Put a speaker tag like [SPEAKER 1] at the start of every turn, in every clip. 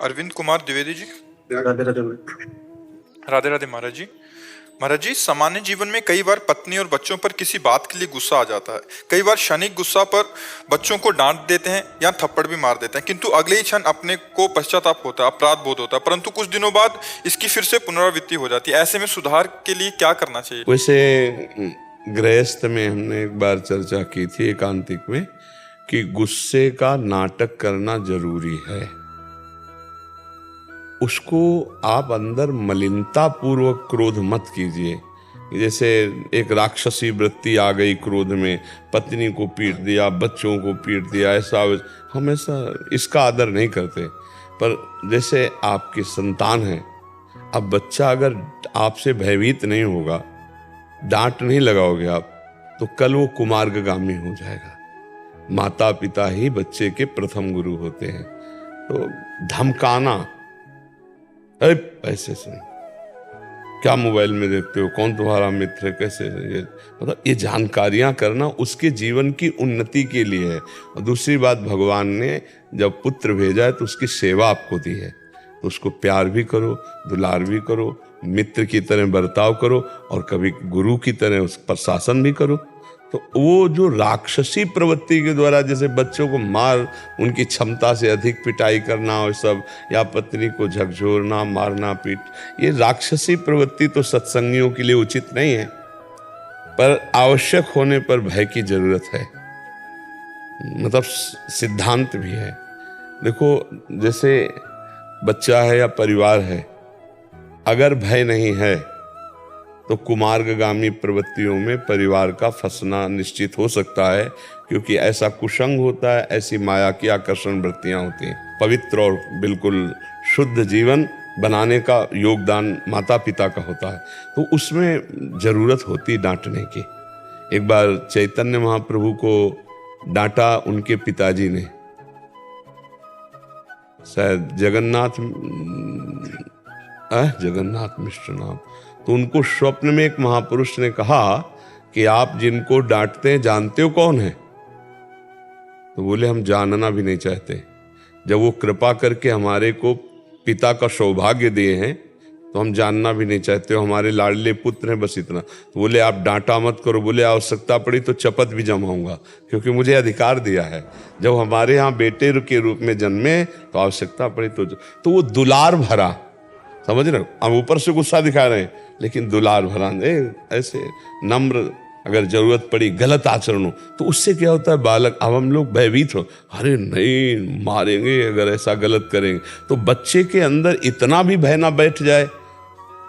[SPEAKER 1] अरविंद कुमार द्विवेदी जी।
[SPEAKER 2] राधे राधे।
[SPEAKER 1] राधे राधे महाराज जी। महाराज जी, सामान्य जीवन में कई बार पत्नी और बच्चों पर किसी बात के लिए गुस्सा आ जाता है। कई बार क्षणिक गुस्सा पर बच्चों को डांट देते हैं या थप्पड़ भी मार देते हैं, किंतु अगले ही क्षण अपने को पश्चाताप होता है, अपराध बोध होता है, परंतु कुछ दिनों बाद इसकी फिर से पुनरावृत्ति हो जाती है। ऐसे में सुधार के लिए क्या करना चाहिए?
[SPEAKER 3] वैसे गृहस्थ में हमने एक बार चर्चा की थी एकांतिक में कि गुस्से का नाटक करना जरूरी है। उसको आप अंदर मलिनता पूर्वक क्रोध मत कीजिए। जैसे एक राक्षसी वृत्ति आ गई क्रोध में, पत्नी को पीट दिया, बच्चों को पीट दिया, ऐसा हमेशा इसका आदर नहीं करते। पर जैसे आपकी संतान है, अब बच्चा अगर आपसे भयभीत नहीं होगा, डांट नहीं लगाओगे आप, तो कल वो कुमार्गगामी हो जाएगा। माता पिता ही बच्चे के प्रथम गुरु होते हैं। तो धमकाना, अरे पैसे से क्या मोबाइल में देखते हो, कौन तुम्हारा मित्र है, कैसे ये मतलब ये जानकारियां करना उसके जीवन की उन्नति के लिए है। और दूसरी बात, भगवान ने जब पुत्र भेजा है तो उसकी सेवा आपको दी है, तो उसको प्यार भी करो, दुलार भी करो, मित्र की तरह बर्ताव करो और कभी गुरु की तरह उस पर शासन भी करो। तो वो जो राक्षसी प्रवृत्ति के द्वारा जैसे बच्चों को मार, उनकी क्षमता से अधिक पिटाई करना और सब, या पत्नी को झकझोरना, मारना, पीट, ये राक्षसी प्रवृत्ति तो सत्संगियों के लिए उचित नहीं है। पर आवश्यक होने पर भय की जरूरत है, मतलब सिद्धांत भी है। देखो, जैसे बच्चा है या परिवार है, अगर भय नहीं है तो कुमार्गगामी प्रवृत्तियों में परिवार का फंसना निश्चित हो सकता है, क्योंकि ऐसा कुसंग होता है, ऐसी माया की आकर्षण वृत्तियां होती हैं। पवित्र और बिल्कुल शुद्ध जीवन बनाने का योगदान माता पिता का होता है, तो उसमें जरूरत होती डांटने की। एक बार चैतन्य महाप्रभु को डांटा उनके पिताजी ने, शायद जगन्नाथ मिश्र नाम। तो उनको स्वप्न में एक महापुरुष ने कहा कि आप जिनको डांटते हैं जानते हो कौन है? तो बोले हम जानना भी नहीं चाहते। जब वो कृपा करके हमारे को पिता का सौभाग्य दिए हैं तो हम जानना भी नहीं चाहते हो, हमारे लाडले पुत्र हैं, बस इतना। तो बोले आप डांटा मत करो, बोले आवश्यकता पड़ी तो चपत भी जमाऊंगा, क्योंकि मुझे अधिकार दिया है। जब हमारे यहाँ बेटे के रूप में जन्मे तो आवश्यकता पड़ी तो वो दुलार भरा, समझ रहे हो, हम ऊपर से गुस्सा दिखा रहे हैं लेकिन दुलार भरा, ऐसे नम्र, अगर जरूरत पड़ी गलत आचरण हो तो उससे क्या होता है, बालक, अब हम लोग भयभीत हो, अरे नहीं मारेंगे अगर ऐसा गलत करेंगे, तो बच्चे के अंदर इतना भी भय ना बैठ जाए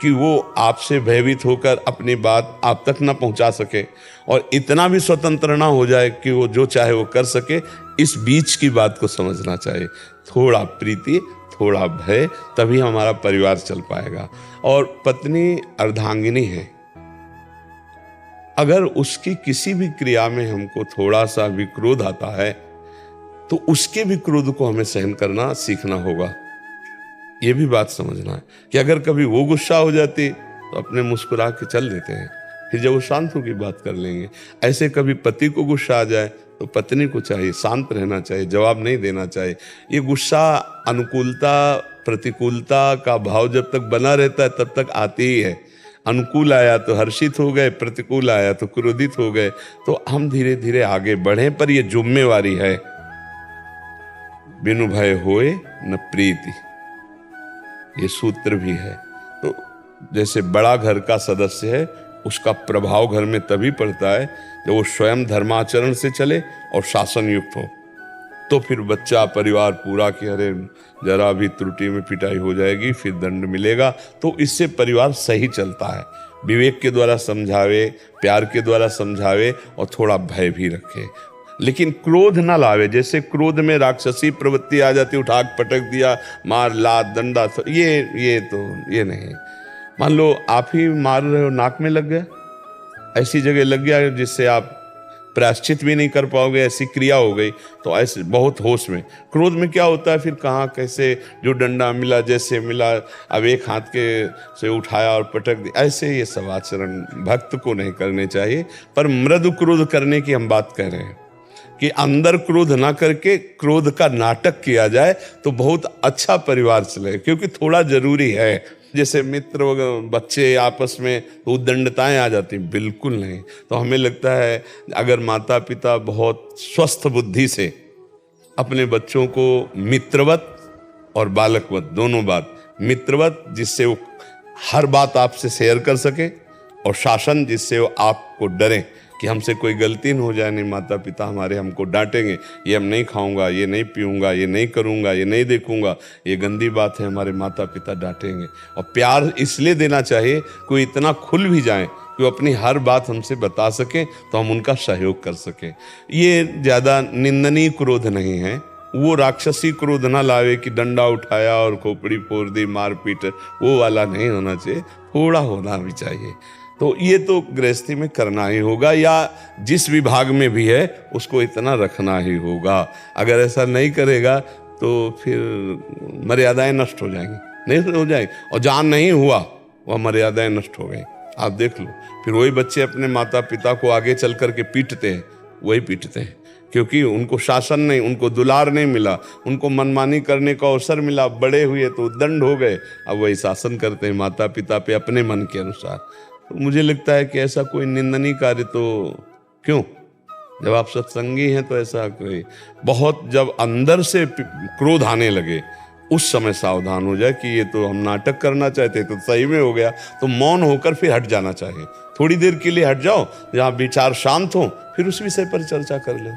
[SPEAKER 3] कि वो आपसे भयभीत होकर अपनी बात आप तक ना पहुंचा सके, और इतना भी स्वतंत्र ना हो जाए कि वो जो चाहे वो कर सके। इस बीच की बात को समझना चाहिए, थोड़ा प्रीति, थोड़ा भय, तभी हमारा परिवार चल पाएगा। और पत्नी अर्धांगिनी है, अगर उसकी किसी भी क्रिया में हमको थोड़ा सा भी क्रोध आता है तो उसके भी क्रोध को हमें सहन करना सीखना होगा। ये भी बात समझना है कि अगर कभी वो गुस्सा हो जाती तो अपने मुस्कुरा के चल देते हैं, फिर जब वो शांत होकर बात कर लेंगे। ऐसे कभी पति को गुस्सा आ जाए तो पत्नी को चाहिए शांत रहना चाहिए, जवाब नहीं देना चाहिए। ये गुस्सा अनुकूलता प्रतिकूलता का भाव जब तक बना रहता है तब तक आती ही है। अनुकूल आया तो हर्षित हो गए, प्रतिकूल आया तो क्रोधित हो गए। तो हम धीरे धीरे आगे बढ़े, पर यह जिम्मेवारी है। बिनु भय होए न प्रीति, ये सूत्र भी है। तो जैसे बड़ा घर का सदस्य है, उसका प्रभाव घर में तभी पड़ता है जब वो स्वयं धर्माचरण से चले और शासन युक्त हो। तो फिर बच्चा, परिवार पूरा कि अरे जरा भी त्रुटि में पिटाई हो जाएगी, फिर दंड मिलेगा, तो इससे परिवार सही चलता है। विवेक के द्वारा समझावे, प्यार के द्वारा समझावे और थोड़ा भय भी रखे, लेकिन क्रोध ना लावे। जैसे क्रोध में राक्षसी प्रवृत्ति आ जाती, उठा पटक दिया, मार लात डंडा, तो ये नहीं। मान लो आप ही मार रहे हो, नाक में लग गया, ऐसी जगह लग गया जिससे आप प्रायश्चित भी नहीं कर पाओगे, ऐसी क्रिया हो गई, तो ऐसे बहुत होश में। क्रोध में क्या होता है, फिर कहाँ कैसे जो डंडा मिला, जैसे मिला, अब एक हाथ के से उठाया और पटक दिया, ऐसे ये सब आचरण भक्त को नहीं करने चाहिए। पर मृदु क्रोध करने की हम बात कह रहे हैं। कि अंदर क्रोध ना करके क्रोध का नाटक किया जाए तो बहुत अच्छा परिवार चले, क्योंकि थोड़ा जरूरी है। जैसे मित्र वगैरह बच्चे आपस में तो उद्दंडताएं आ जाती, बिल्कुल नहीं। तो हमें लगता है अगर माता पिता बहुत स्वस्थ बुद्धि से अपने बच्चों को मित्रवत और बालकवत दोनों बात, मित्रवत जिससे वो हर बात आपसे शेयर कर सके, और शासन जिससे वो आपको डरे कि हमसे कोई गलती न हो जाए, नहीं माता पिता हमारे हमको डांटेंगे, ये हम नहीं खाऊंगा, ये नहीं पीऊंगा, ये नहीं करूंगा, ये नहीं देखूंगा, ये गंदी बात है, हमारे माता पिता डांटेंगे। और प्यार इसलिए देना चाहिए कोई इतना खुल भी जाए कि वो अपनी हर बात हमसे बता सकें तो हम उनका सहयोग कर सकें। ये ज़्यादा निंदनीय क्रोध नहीं है, वो राक्षसी क्रोध ना लावे कि डंडा उठाया और खोपड़ी फोड़ दी, मारपीट, वो वाला नहीं होना चाहिए, थोड़ा होना भी चाहिए। तो ये तो गृहस्थी में करना ही होगा, या जिस विभाग में भी है उसको इतना रखना ही होगा। अगर ऐसा नहीं करेगा तो फिर मर्यादाएं नष्ट हो जाएंगी, नहीं हो जाएंगी, और जहाँ नहीं हुआ वह मर्यादाएं नष्ट हो गई। आप देख लो, फिर वही बच्चे अपने माता पिता को आगे चल करके पीटते हैं, वही पीटते हैं, क्योंकि उनको शासन नहीं, उनको दुलार नहीं मिला, उनको मनमानी करने का अवसर मिला, बड़े हुए तो दंड हो गए, अब वही शासन करते हैं माता पिता पे अपने मन के अनुसार। तो मुझे लगता है कि ऐसा कोई निंदनीय कार्य तो क्यों, जब आप सत्संगी हैं तो ऐसा कोई, बहुत जब अंदर से क्रोध आने लगे उस समय सावधान हो जाए कि ये तो हम नाटक करना चाहते तो सही में हो गया, तो मौन होकर फिर हट जाना चाहिए। थोड़ी देर के लिए हट जाओ, जहाँ विचार शांत हो, फिर उस विषय पर चर्चा कर ले।